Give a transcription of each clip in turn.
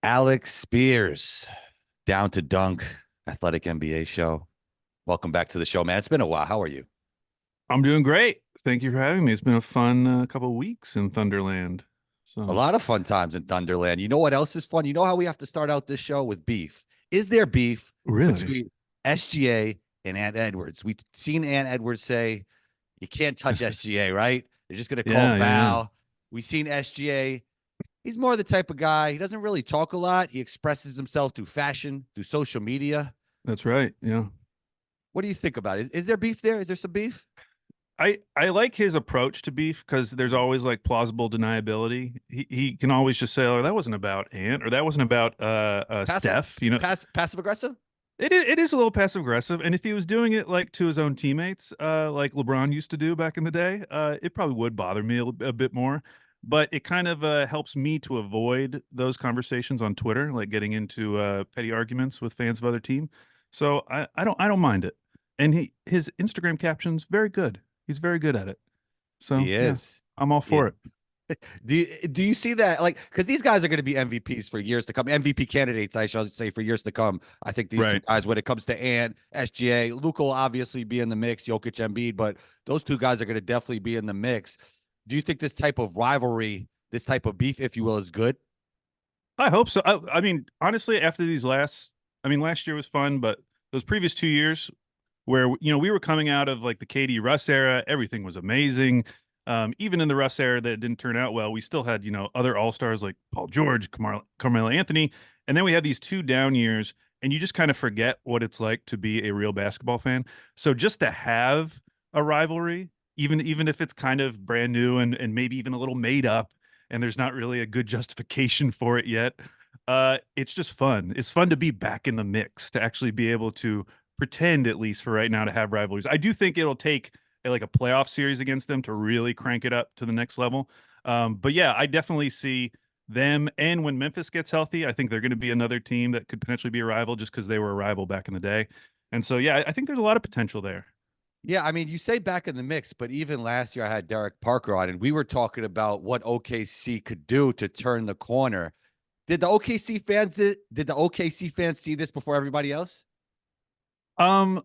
Alex Spears, Down to Dunk, Athletic NBA show. Welcome back to the show, man. It's been a while. How are you? I'm doing great. Thank you for having me. It's been a fun couple of weeks in Thunderland. A So, lot of fun times in Thunderland. You know what else is fun? You know how we have to start out this show with beef? Is there beef really? between SGA and Ant Edwards? We've seen Ant Edwards say, you can't touch SGA, right? They're just going to call Yeah, yeah, yeah. foul. We've seen SGA. He's more the type of guy. He doesn't really talk a lot. He expresses himself through fashion, through social media. That's right. Yeah. What do you think about it? Is there beef there? Is there some beef? I like his approach to beef because there's always like plausible deniability. He can always just say, "Oh, that wasn't about Ant, or that wasn't about Passive, Steph." You know, passive aggressive. it is a little passive aggressive, and if he was doing it like to his own teammates, like LeBron used to do back in the day, it probably would bother me a bit more. But it kind of helps me to avoid those conversations on Twitter, like getting into petty arguments with fans of other team. So I don't mind it. And his Instagram captions very good. He's very good at it. So He yeah, is. I'm all Yeah. for it. Do you see that? Like, because these guys are going to be MVPs for years to come. MVP candidates, I shall say, for years to come. I think these two Right. guys, when it comes to Ant, SGA, Luka will obviously be in the mix, Jokic, Embiid, but those two guys are going to definitely be in the mix. Do you think this type of rivalry, this type of beef, if you will, is good? I hope so. I mean, honestly, after last year was fun, but those previous 2 years where we were coming out of like the KD Russ era, everything was amazing. Even in the Russ era that didn't turn out well, we still had other All Stars like Paul George, Carmelo Anthony, and then we had these 2 down years, and you just kind of forget what it's like to be a real basketball fan. So just to have a rivalry, even if it's kind of brand new and maybe even a little made up, and there's not really a good justification for it yet. It's just fun. It's fun to be back in the mix, to actually be able to pretend, at least for right now, to have rivalries. I do think it'll take like a playoff series against them to really crank it up to the next level. But yeah, I definitely see them. And when Memphis gets healthy, I think they're going to be another team that could potentially be a rival just because they were a rival back in the day. And so, yeah, I think there's a lot of potential there. Yeah, I mean, you say back in the mix, but even last year I had Derek Parker on, and we were talking about what OKC could do to turn the corner. Did the OKC fans see this before everybody else? Um,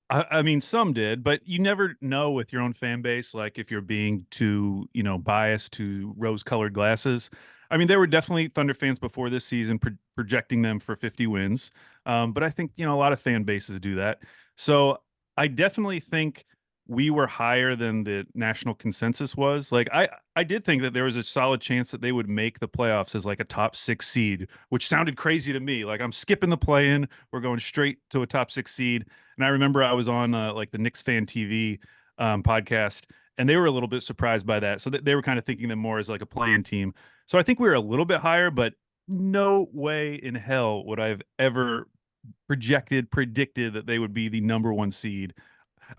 I mean, some did, but you never know with your own fan base, like if you're being too, biased to rose-colored glasses. I mean, there were definitely Thunder fans before this season projecting them for 50 wins. But I think, a lot of fan bases do that. So I definitely think we were higher than the national consensus was. Like I did think that there was a solid chance that they would make the playoffs as like a top 6 seed, which sounded crazy to me. Like I'm skipping the play-in, we're going straight to a top 6 seed. And I remember I was on like the Knicks Fan TV podcast, and they were a little bit surprised by that. So they were kind of thinking them more as like a playing team. So I think we were a little bit higher, but no way in hell would I have ever predicted that they would be the number one seed.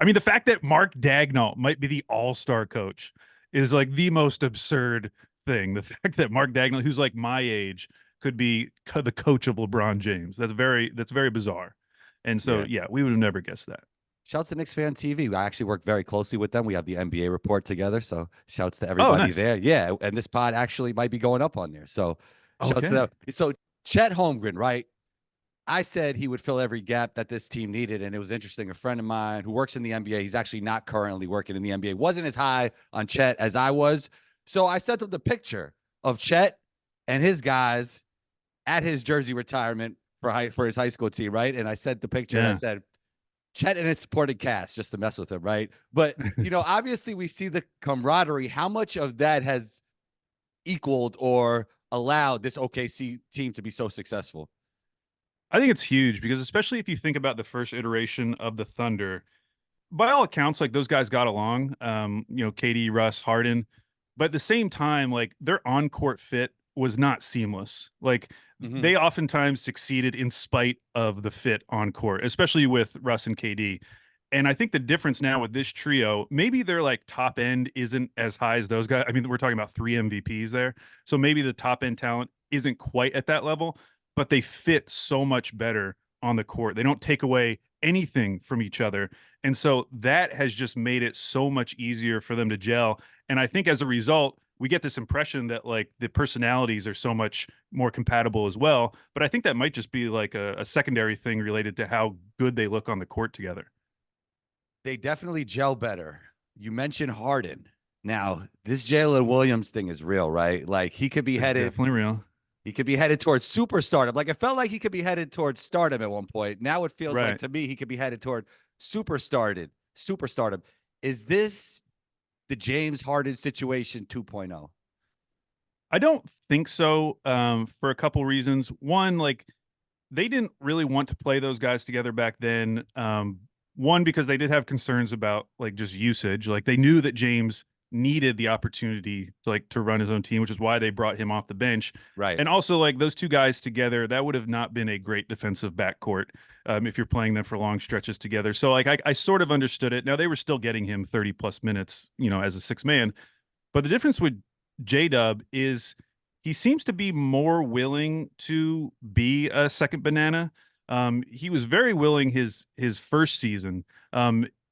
I mean, the fact that Mark Dagnall might be the all-star coach is like the most absurd thing. The fact that Mark Dagnall, who's like my age, could be the coach of LeBron James. That's very bizarre. And so, Yeah. yeah, we would have never guessed that. Shouts to Knicks Fan TV. I actually work very closely with them. We have the NBA report together. So shouts to Oh, everybody nice. there. Yeah. And this pod actually might be going up on there. So shouts to them. Okay. So Chet Holmgren, right? I said he would fill every gap that this team needed. And it was interesting. A friend of mine who works in the NBA, he's actually not currently working in the NBA, wasn't as high on Chet as I was. So I sent him the picture of Chet and his guys at his jersey retirement for his high school team, right? And I sent the picture and I Yeah. said, Chet and his supporting cast just to mess with him, right? But obviously we see the camaraderie. How much of that has equaled or allowed this OKC team to be so successful? I think it's huge because especially if you think about the first iteration of the Thunder, by all accounts, like those guys got along. KD, Russ, Harden, but at the same time, like their on court fit was not seamless. Like Mm-hmm. they oftentimes succeeded in spite of the fit on court, especially with Russ and KD. And I think the difference now with this trio, maybe their like top end isn't as high as those guys. I mean, we're talking about 3 MVPs there. So maybe the top end talent isn't quite at that level, but they fit so much better on the court. They don't take away anything from each other. And so that has just made it so much easier for them to gel. And I think as a result, we get this impression that like the personalities are so much more compatible as well. But I think that might just be like a secondary thing related to how good they look on the court together. They definitely gel better. You mentioned Harden. Now, this Jalen Williams thing is real, right? Like he could be It's headed, definitely real. he could be headed towards superstardom. Like it felt like he could be headed towards stardom at one point. Now it feels like Right. to me he could be headed toward superstardom. Is this the James Harden situation 2.0? I don't think so, for a couple reasons. One, like they didn't really want to play those guys together back then. One, because they did have concerns about like just usage. Like they knew that James needed the opportunity to like to run his own team, which is why they brought him off the bench. Right. And also, like those two guys together, that would have not been a great defensive backcourt if you're playing them for long stretches together. So, like, I sort of understood it. Now they were still getting him 30 plus minutes, as a six man. But the difference with J Dub is he seems to be more willing to be a second banana. He was very willing his first season.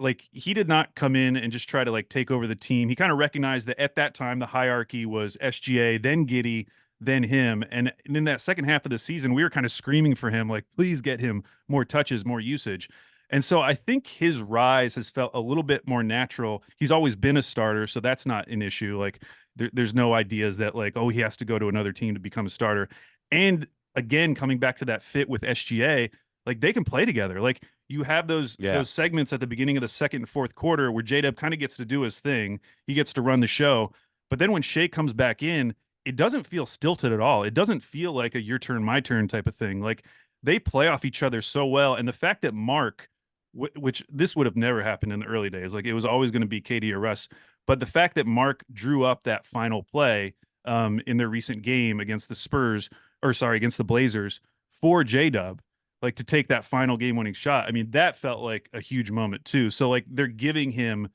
Like he did not come in and just try to like take over the team. He kind of recognized that at that time the hierarchy was SGA, then Giddy, then him. And in that second half of the season, we were kind of screaming for him, like, please get him more touches, more usage. And so I think his rise has felt a little bit more natural. He's always been a starter, so that's not an issue. Like there's no ideas that like, oh, he has to go to another team to become a starter. And again, coming back to that fit with SGA, like they can play together. Like you have those Yeah. those segments at the beginning of the second and fourth quarter where J-Dub kind of gets to do his thing. He gets to run the show. But then when Shea comes back in, it doesn't feel stilted at all. It doesn't feel like a your turn, my turn type of thing. Like they play off each other so well. And the fact that Mark, which this would have never happened in the early days, like it was always going to be KD or Russ. But the fact that Mark drew up that final play in their recent game against the Spurs, or sorry, against the Blazers for J Dub, like to take that final game winning shot. I mean, that felt like a huge moment too. So like they're giving him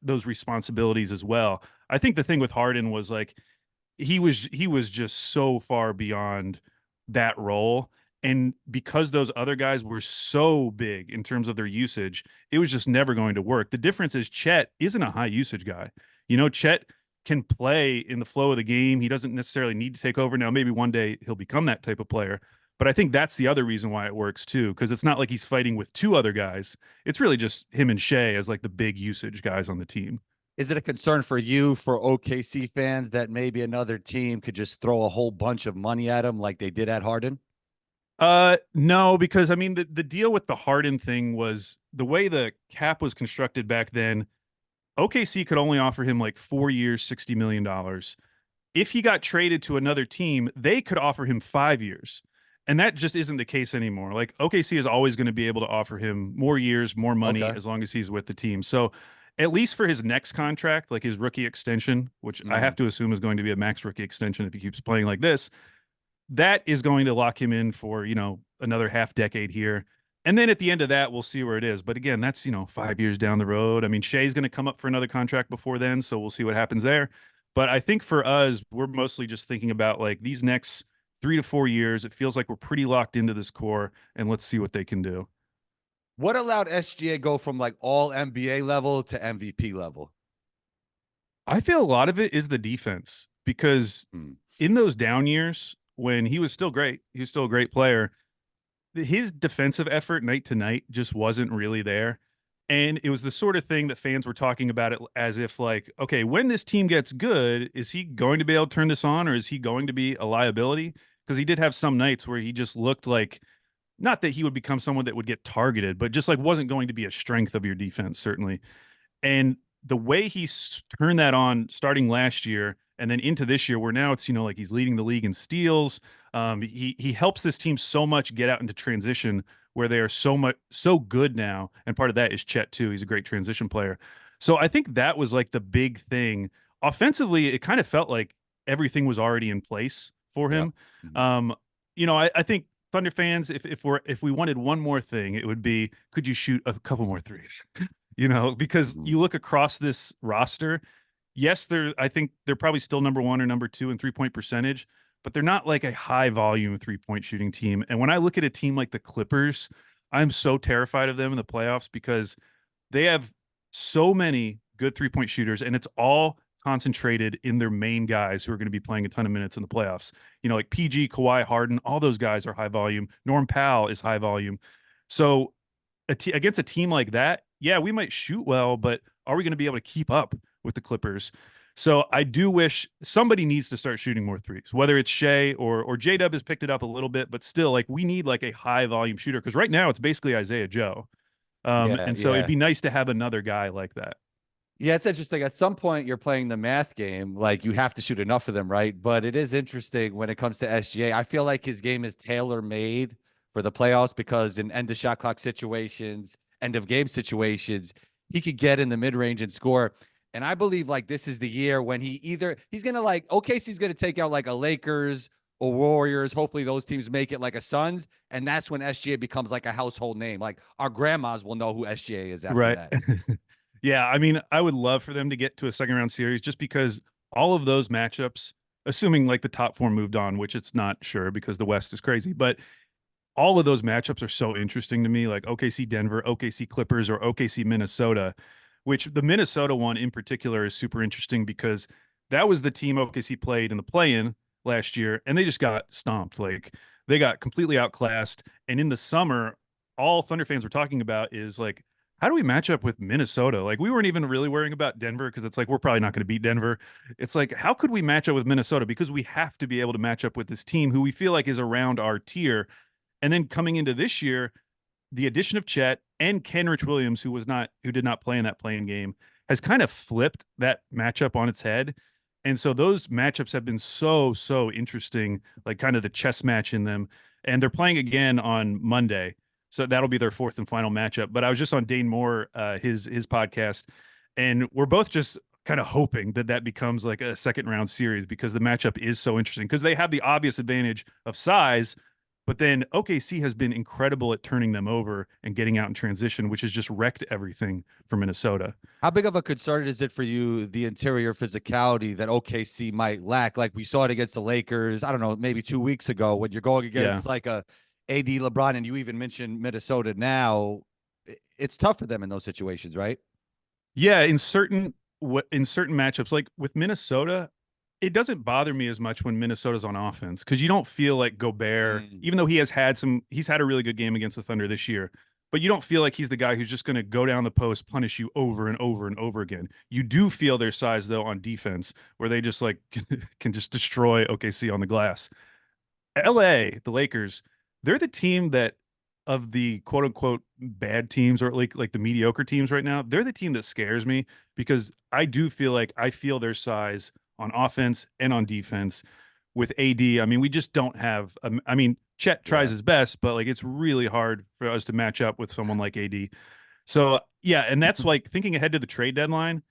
those responsibilities as well. I think the thing with Harden was like he was just so far beyond that role. And because those other guys were so big in terms of their usage, it was just never going to work. The difference is Chet isn't a high usage guy. Chet can play in the flow of the game. He doesn't necessarily need to take over. Now, maybe one day he'll become that type of player. But I think that's the other reason why it works too, because it's not like he's fighting with two other guys. It's really just him and Shea as like the big usage guys on the team. Is it a concern for you, for OKC fans, that maybe another team could just throw a whole bunch of money at him like they did at Harden? No, because I mean the deal with the Harden thing was the way the cap was constructed back then. OKC could only offer him like 4 years, $60 million. If he got traded to another team, they could offer him 5 years. And that just isn't the case anymore. Like OKC is always going to be able to offer him more years, more money Okay. as long as he's with the team. So at least for his next contract, like his rookie extension, which I Mm. have to assume is going to be a max rookie extension if he keeps playing like this, that is going to lock him in for, another half decade here. And then at the end of that, we'll see where it is. But again, that's, 5 years down the road. I mean, Shea's going to come up for another contract before then. So we'll see what happens there. But I think for us, we're mostly just thinking about like these next 3 to 4 years. It feels like we're pretty locked into this core and let's see what they can do. What allowed SGA go from like all NBA level to MVP level? I feel a lot of it is the defense because Mm. in those down years when he was still great, he was still a great player. His defensive effort night to night just wasn't really there. And it was the sort of thing that fans were talking about it as if like, okay, when this team gets good, is he going to be able to turn this on or is he going to be a liability? Because he did have some nights where he just looked like not that he would become someone that would get targeted, but just like wasn't going to be a strength of your defense, certainly. And the way he turned that on starting last year and then into this year, where now it's like he's leading the league in steals. He helps this team so much get out into transition where they are so good now, and part of that is Chet too. He's a great transition player. So I think that was like the big thing. Offensively, it kind of felt like everything was already in place for Yep. him. Mhm. I think Thunder fans, if we wanted one more thing, it would be could you shoot a couple more threes? Because Mhm. you look across this roster, yes, I think they're probably still number one or number two in 3-point percentage, but they're not like a high volume 3-point shooting team. And when I look at a team like the Clippers, I'm so terrified of them in the playoffs because they have so many good 3-point shooters and it's all concentrated in their main guys who are going to be playing a ton of minutes in the playoffs. Like PG, Kawhi, Harden, all those guys are high volume. Norm Powell is high volume. So against a team like that, yeah, we might shoot well, but are we going to be able to keep up with the Clippers? So I do wish somebody needs to start shooting more threes, whether it's Shea or J Dub has picked it up a little bit, but still, like, we need like a high volume shooter because right now it's basically Isaiah Joe. Yeah, And so it'd yeah. be nice to have another guy like that. Yeah, it's interesting. At some point, you're playing the math game. Like you have to shoot enough of them, right? But it is interesting when it comes to SGA. I feel like his game is tailor made for the playoffs because in end of shot clock situations, end of game situations, he could get in the mid range and score. And I believe like this is the year when he's gonna like OKC's gonna take out like a Lakers or Warriors. Hopefully those teams make it like a Suns, and that's when SGA becomes like a household name. Like our grandmas will know who SGA is after Right. that. Yeah, I mean, I would love for them to get to a second round series just because all of those matchups, assuming like the top four moved on, which it's not sure because the West is crazy, but all of those matchups are so interesting to me, like OKC Denver, OKC Clippers, or OKC Minnesota, which the Minnesota one in particular is super interesting because that was the team OKC played in the play-in last year, and they just got stomped. Like they got completely outclassed. And in the summer, all Thunder fans were talking about is like, how do we match up with Minnesota? Like we weren't even really worrying about Denver because it's like we're probably not going to beat Denver. It's like how could we match up with Minnesota because we have to be able to match up with this team who we feel like is around our tier. And then coming into this year, the addition of Chet and Kenrich Williams, who did not play in that playing game, has kind of flipped that matchup on its head. And so those matchups have been so interesting, like kind of the chess match in them. And they're playing again on Monday. So that'll be their fourth and final matchup. But I was just on Dane Moore, his podcast, and we're both just kind of hoping that that becomes like a second round series because the matchup is so interesting because they have the obvious advantage of size, but then OKC has been incredible at turning them over and getting out in transition, which has just wrecked everything for Minnesota. How big of a concern is it for you, the interior physicality that OKC might lack? Like we saw it against the Lakers, I don't know, maybe 2 weeks ago when you're going Yeah. against like a AD LeBron, and you even mentioned Minnesota now. It's tough for them in those situations, right? Yeah, in certain matchups, like with Minnesota, it doesn't bother me as much when Minnesota's on offense because you don't feel like Gobert, Mm, even though he's had a really good game against the Thunder this year, but you don't feel like he's the guy who's just going to go down the post, punish you over and over and over again. You do feel their size though on defense, where they just like can just destroy OKC on the glass. LA, the Lakers, they're the team that of the quote unquote bad teams or like the mediocre teams right now, they're the team that scares me because I do feel like I feel their size on offense and on defense with AD. I mean, we just don't have I mean, Chet tries yeah. his best, but like it's really hard for us to match up with someone like AD. So, yeah, and that's like thinking ahead to the trade deadline,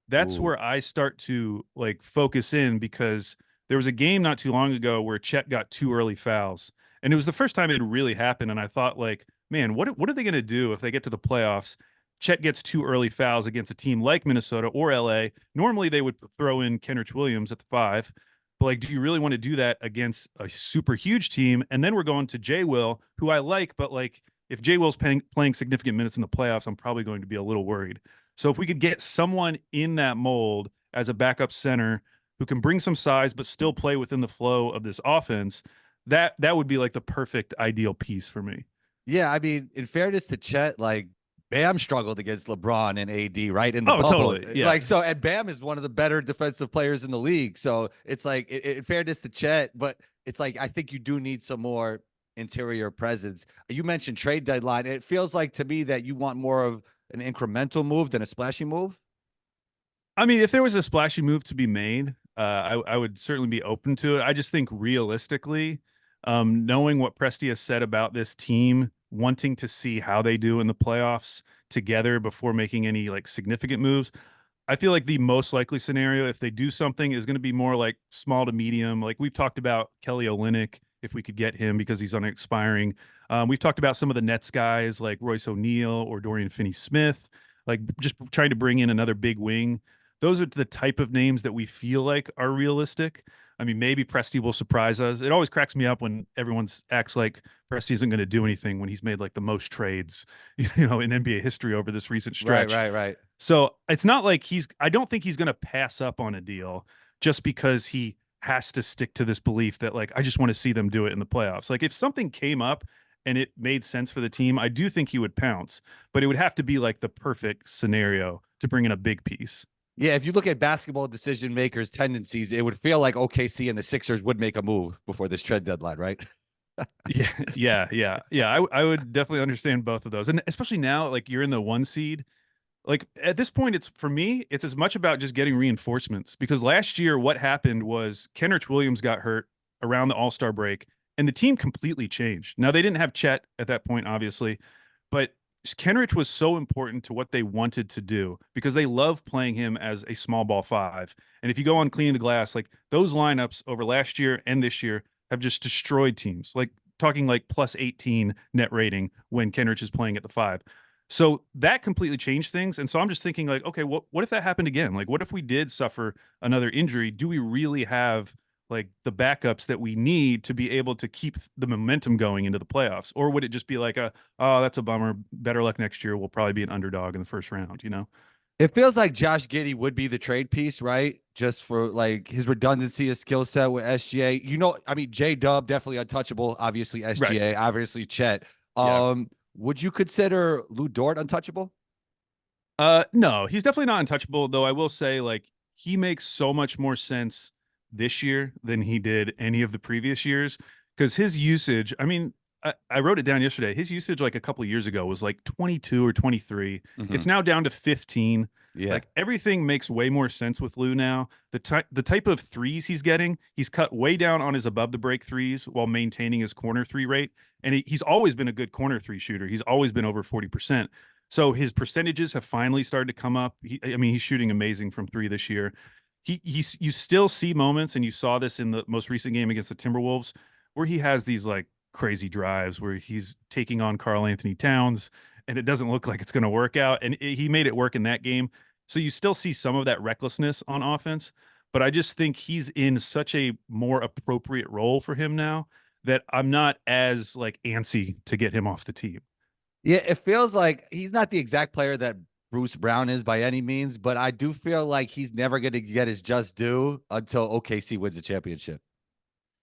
that's Ooh. where I start to like focus in because there was a game not too long ago where Chet got two early fouls. And it was the first time it had really happened. And I thought, like, man, what are they going to do if they get to the playoffs? Chet gets two early fouls against a team like Minnesota or LA. Normally they would throw in Kenrich Williams at the five. But like, do you really want to do that against a super huge team? And then we're going to J Will, who I like, but like if J Will's playing significant minutes in the playoffs, I'm probably going to be a little worried. So if we could get someone in that mold as a backup center who can bring some size but still play within the flow of this offense, that would be like the perfect ideal piece for me. Yeah, I mean, in fairness to Chet, like Bam struggled against LeBron and AD, right? In the Oh, bubble. totally. Yeah. Like, so, and Bam is one of the better defensive players in the league. So it's like, in fairness to Chet, but it's like, I think you do need some more interior presence. You mentioned trade deadline. It feels like to me that you want more of an incremental move than a splashy move. I mean, if there was a splashy move to be made, I would certainly be open to it. I just think realistically, knowing what Presti has said about this team, wanting to see how they do in the playoffs together before making any like significant moves, I feel like the most likely scenario, if they do something, is going to be more like small to medium. Like we've talked about Kelly Olynyk, if we could get him because he's on expiring. We've talked about some of the Nets guys like Royce O'Neal or Dorian Finney-Smith, like just trying to bring in another big wing. Those are the type of names that we feel like are realistic. I mean, maybe Presti will surprise us. It always cracks me up when everyone acts like Presti isn't going to do anything when he's made like the most trades, in NBA history over this recent Right, stretch. right, right. So it's not like I don't think he's going to pass up on a deal just because he has to stick to this belief that like, I just want to see them do it in the playoffs. Like if something came up and it made sense for the team, I do think he would pounce, but it would have to be like the perfect scenario to bring in a big piece. Yeah, if you look at basketball decision makers' tendencies, it would feel like OKC and the Sixers would make a move before this trade deadline, right? Yeah, yeah. I would definitely understand both of those, and especially now, like you're in the 1 seed. Like at this point, it's for me, it's as much about just getting reinforcements because last year, what happened was Kenrich Williams got hurt around the All-Star break, and the team completely changed. Now they didn't have Chet at that point, obviously, but Kenrich was so important to what they wanted to do because they love playing him as a small ball five. And if you go on cleaning the glass, like those lineups over last year and this year have just destroyed teams. Like talking like plus 18 net rating when Kenrich is playing at the five. So that completely changed things. And so I'm just thinking, like, okay, what if that happened again? Like, what if we did suffer another injury? Do we really have like the backups that we need to be able to keep the momentum going into the playoffs? Or would it just be like oh, that's a bummer. Better luck next year. We'll probably be an underdog in the first round? It feels like Josh Giddey would be the trade piece, right? Just for like his redundancy, his skill set with SGA. I mean, J Dub definitely untouchable. Obviously Right. SGA, obviously Chet. Yeah. Would you consider Lou Dort untouchable? No, he's definitely not untouchable, though I will say, like, he makes so much more sense this year than he did any of the previous years. Because his usage, I mean, I wrote it down yesterday. His usage, like a couple of years ago, was like 22 or 23. Mm-hmm. It's now down to 15. Yeah. Like everything makes way more sense with Lou now. The type of threes he's getting, he's cut way down on his above the break threes while maintaining his corner three rate. And he's always been a good corner three shooter. He's always been over 40%. So his percentages have finally started to come up. I mean, he's shooting amazing from three this year. You still see moments, and you saw this in the most recent game against the Timberwolves, where he has these like crazy drives where he's taking on Karl Anthony Towns, and it doesn't look like it's going to work out. And he made it work in that game. So you still see some of that recklessness on offense, but I just think he's in such a more appropriate role for him now that I'm not as like antsy to get him off the team. Yeah, it feels like he's not the exact player that Bruce Brown is by any means, but I do feel like he's never going to get his just due until OKC wins the championship.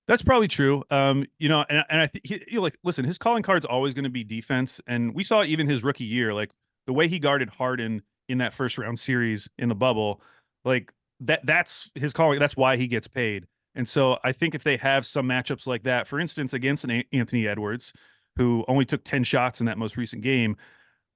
That's probably true. And I think like listen, his calling card's always going to be defense, and we saw even his rookie year, like the way he guarded Harden in that first round series in the bubble, like that's his calling. That's why he gets paid. And so I think if they have some matchups like that, for instance, against an Anthony Edwards, who only took 10 shots in that most recent game,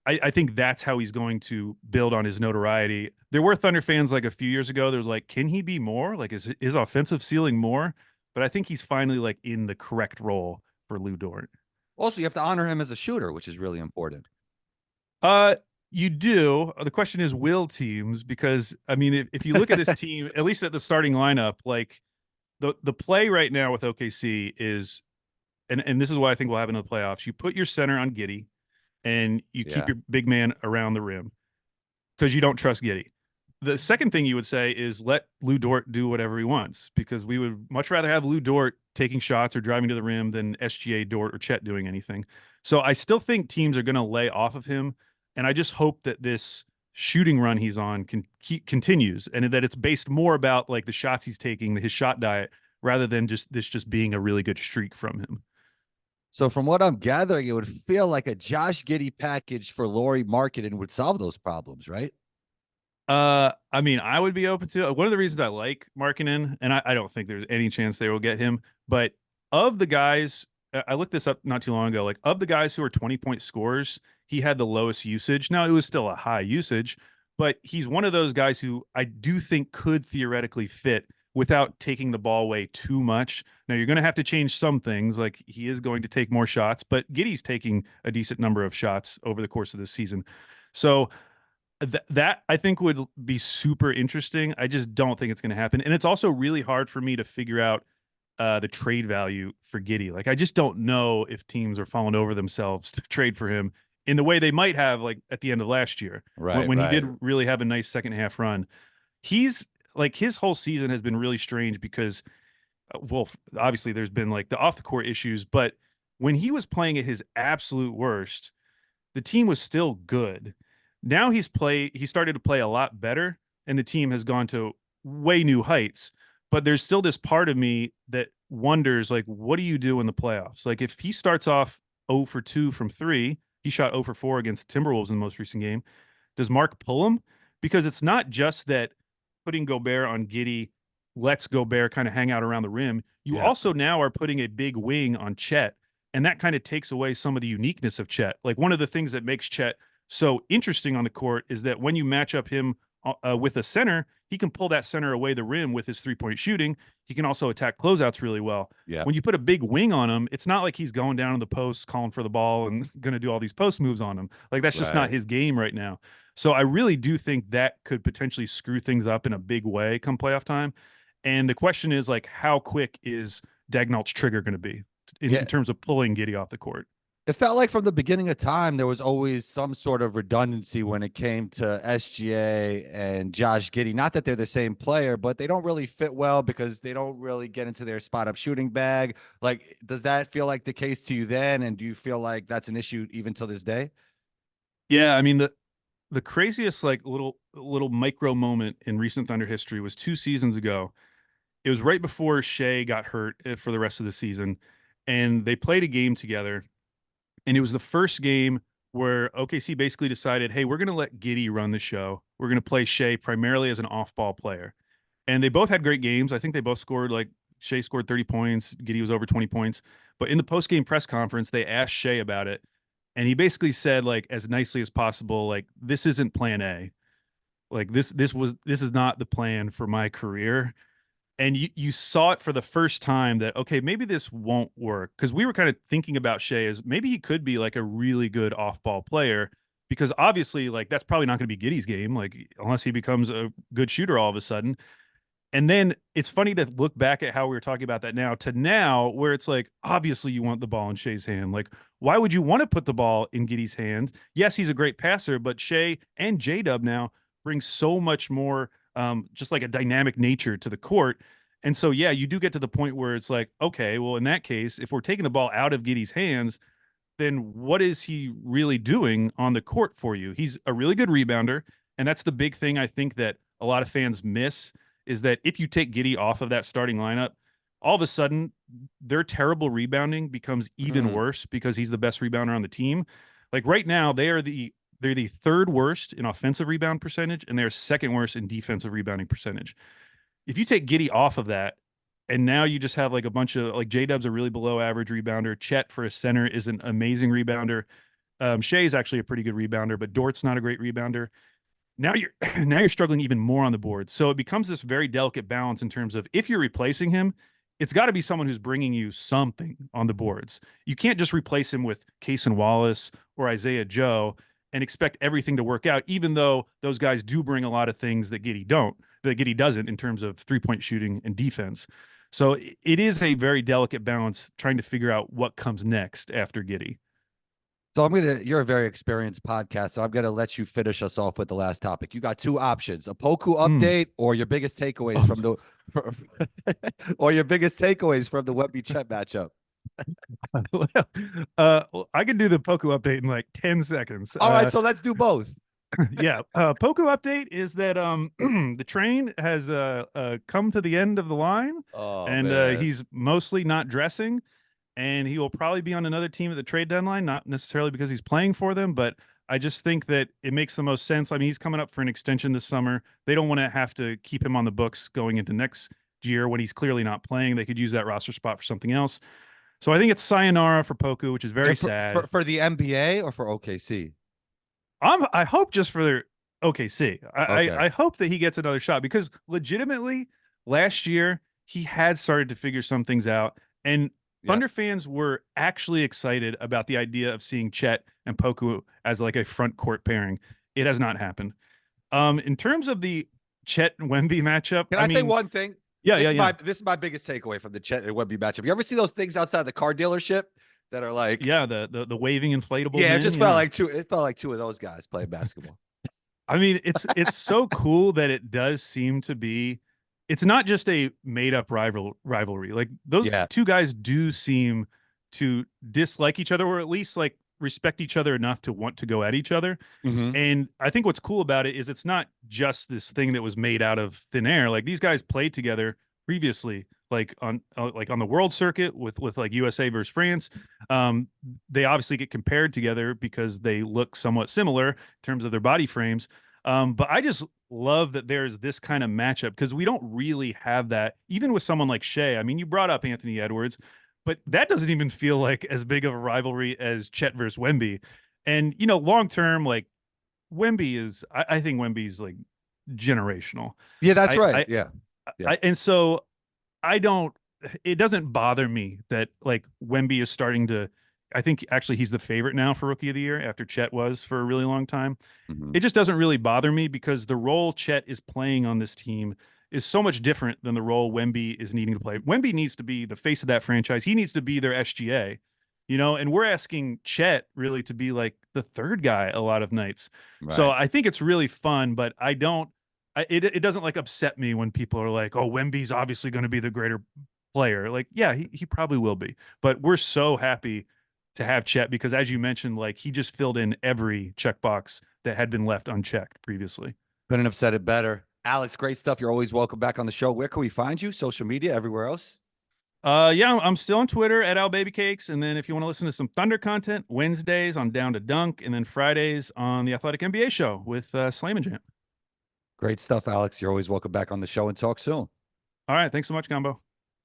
I think that's how he's going to build on his notoriety. There were Thunder fans like a few years ago. There was like, can he be more? Like, is his offensive ceiling more? But I think he's finally like in the correct role for Lou Dort. Also, you have to honor him as a shooter, which is really important. Uh, you do. The question is, will teams? Because I mean, if you look at this team, at least at the starting lineup, like the play right now with OKC is, and this is what I think will happen in the playoffs. You put your center on Giddey, and you keep Yeah. your big man around the rim because you don't trust Giddey. The second thing you would say is let Lou Dort do whatever he wants because we would much rather have Lou Dort taking shots or driving to the rim than SGA, Dort, or Chet doing anything. So I still think teams are going to lay off of him, and I just hope that this shooting run he's on continues and that it's based more about like the shots he's taking, his shot diet, rather than just being a really good streak from him. So from what I'm gathering, it would feel like a Josh Giddey package for Laurie Marketing would solve those problems, right? I mean, I would be open to it. One of the reasons I like Markkinen, and I don't think there's any chance they will get him, but of the guys, I looked this up not too long ago. Like of the guys who are 20-point scorers, he had the lowest usage. Now it was still a high usage, but he's one of those guys who I do think could theoretically fit without taking the ball away too much. Now you're going to have to change some things, like he is going to take more shots, but Giddy's taking a decent number of shots over the course of this season. So that I think would be super interesting. I just don't think it's going to happen, and it's also really hard for me to figure out the trade value for Giddey. Like, I just don't know if teams are falling over themselves to trade for him in the way they might have, like at the end of last year, Right, when he right. did really have a nice second half run. He's like his whole season has been really strange because well, obviously there's been like the off the court issues, but when he was playing at his absolute worst, the team was still good. Now he started to play a lot better, and the team has gone to way new heights. But there's still this part of me that wonders, like, what do you do in the playoffs? Like, if he starts off 0 for 2 from three, he shot 0 for 4 against Timberwolves in the most recent game. Does Mark pull him? Because it's not just that putting Gobert on Giddy lets Gobert kind of hang out around the rim. You Yeah. also now are putting a big wing on Chet, and that kind of takes away some of the uniqueness of Chet. Like one of the things that makes Chet so interesting on the court is that when you match up him with a center, he can pull that center away the rim with his 3-point shooting. He can also attack closeouts really well. Yeah. When you put a big wing on him, it's not like he's going down to the post, calling for the ball, and going to do all these post moves on him. Like that's just not Right. his game right now. So I really do think that could potentially screw things up in a big way come playoff time. And the question is like, how quick is Dagnall's trigger going to be in Yeah. terms of pulling Giddy off the court? It felt like from the beginning of time, there was always some sort of redundancy when it came to SGA and Josh Giddey. Not that they're the same player, but they don't really fit well because they don't really get into their spot up shooting bag. Like, does that feel like the case to you then? And do you feel like that's an issue even till this day? Yeah, I mean the craziest like little micro moment in recent Thunder history was 2 seasons ago. It was right before Shea got hurt for the rest of the season, and they played a game together. And it was the first game where OKC basically decided, hey, we're going to let Giddy run the show. We're going to play Shea primarily as an off-ball player. And they both had great games. I think they both scored like Shea scored 30 points, Giddy was over 20 points. But in the post-game press conference, they asked Shea about it, and he basically said like as nicely as possible, like this isn't plan A. Like this is not the plan for my career. And you saw it for the first time that okay, maybe this won't work, because we were kind of thinking about Shea as maybe he could be like a really good off-ball player, because obviously like that's probably not going to be Giddy's game, like unless he becomes a good shooter all of a sudden. And then it's funny to look back at how we were talking about that now to now, where it's like, obviously you want the ball in Shea's hand. Like, why would you want to put the ball in Giddy's hand? Yes, he's a great passer, but Shea and J Dub now bring so much more, just like a dynamic nature to the court. And so, yeah, you do get to the point where it's like, okay, well, in that case, if we're taking the ball out of Giddy's hands, then what is he really doing on the court for you? He's a really good rebounder. And that's the big thing I think that a lot of fans miss, is that if you take Giddy off of that starting lineup, all of a sudden their terrible rebounding becomes even Mm. worse because he's the best rebounder on the team. Like right now, they're the third worst in offensive rebound percentage, and they're second worst in defensive rebounding percentage. If you take Giddy off of that, and now you just have like a bunch of like J Dub's a really below average rebounder. Chet for a center is an amazing rebounder. Shea is actually a pretty good rebounder, but Dort's not a great rebounder. Now you're now you're struggling even more on the board. So it becomes this very delicate balance in terms of if you're replacing him, it's got to be someone who's bringing you something on the boards. You can't just replace him with Cason Wallace or Isaiah Joe and expect everything to work out, even though those guys do bring a lot of things that Giddy doesn't in terms of 3-point shooting and defense. So it is a very delicate balance trying to figure out what comes next after Giddy. So you're a very experienced podcast, so I'm gonna let you finish us off with the last topic. You got two options: a Poku Mm. update, or your biggest takeaways Oh, from the, or your biggest takeaways from the Wemby Chet matchup. well, I can do the Poku update in like 10 seconds. All right, so let's do both. Yeah, Poku update is that the train has come to the end of the line, Oh and man. he's mostly not dressing, and he will probably be on another team at the trade deadline, not necessarily because he's playing for them, but I just think that it makes the most sense. I mean, he's coming up for an extension this summer. They don't want to have to keep him on the books going into next year when he's clearly not playing. They could use that roster spot for something else. So I think it's sayonara for Poku, which is very And for, sad. for the NBA or for OKC? I hope just for their OKC. Okay. I hope that he gets another shot, because legitimately last year he had started to figure some things out, and Yeah. Thunder fans were actually excited about the idea of seeing Chet and Poku as like a front court pairing. It has not happened. In terms of the Chet and Wemby matchup, Can I I say mean, one thing? yeah, This yeah, is yeah. my biggest takeaway from the Chet and Wemby matchup. You ever see those things outside the car dealership that are like, Yeah, the waving inflatable yeah, it men, just felt yeah. like two. It felt like two of those guys playing basketball. I mean, it's so cool that it does seem to be it's not just a made up rivalry. Like those Yeah. two guys do seem to dislike each other, or at least like respect each other enough to want to go at each other. Hmm. And I think what's cool about it is it's not just this thing that was made out of thin air. Like these guys played together previously, like on the world circuit with like USA versus France. They obviously get compared together because they look somewhat similar in terms of their body frames. But I just love that there's this kind of matchup because we don't really have that even with someone like Shea. I mean, you brought up Anthony Edwards, but that doesn't even feel like as big of a rivalry as Chet versus Wemby. And long term, like Wemby is, I think Wemby's like generational. Yeah, that's I, right. I, Yeah. Yeah. and so I don't, it doesn't bother me that like Wemby is starting to, I think actually he's the favorite now for rookie of the year after Chet was for a really long time. Hmm. It just doesn't really bother me because the role Chet is playing on this team is so much different than the role Wemby is needing to play. Wemby needs to be the face of that franchise. He needs to be their SGA, and we're asking Chet really to be like the third guy a lot of nights. So Right. I think it's really fun, but I don't, it doesn't like upset me when people are like, oh, Wemby's obviously going to be the greater player. Like, yeah, he probably will be, but we're so happy to have Chet because as you mentioned, like he just filled in every checkbox that had been left unchecked previously. Couldn't have said it better. Alex, great stuff. You're always welcome back on the show. Where can we find you? Social media, everywhere else? Yeah, I'm still on Twitter at @AlBabyCakes. And then if you want to listen to some Thunder content, Wednesdays on Down to Dunk, and then Fridays on the Athletic NBA show with Slam and Jam. Great stuff, Alex. You're always welcome back on the show and talk soon. All right. Thanks so much, Gumbo.